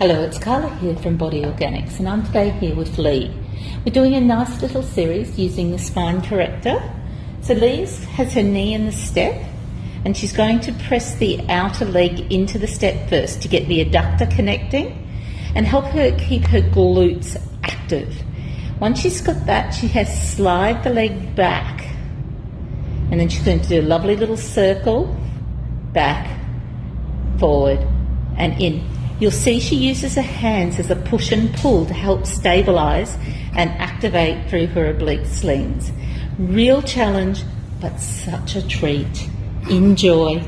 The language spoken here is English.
Hello, it's Carla here from Body Organics, and I'm today here with Lee. We're doing a nice little series using the spine corrector. So Lee has her knee in the step, and she's going to press the outer leg into the step first to get the adductor connecting and help her keep her glutes active. Once she's got that, she has to slide the leg back, and then she's going to do a lovely little circle, back, forward, and in. You'll see she uses her hands as a push and pull to help stabilize and activate through her oblique slings. Real challenge, but such a treat. Enjoy.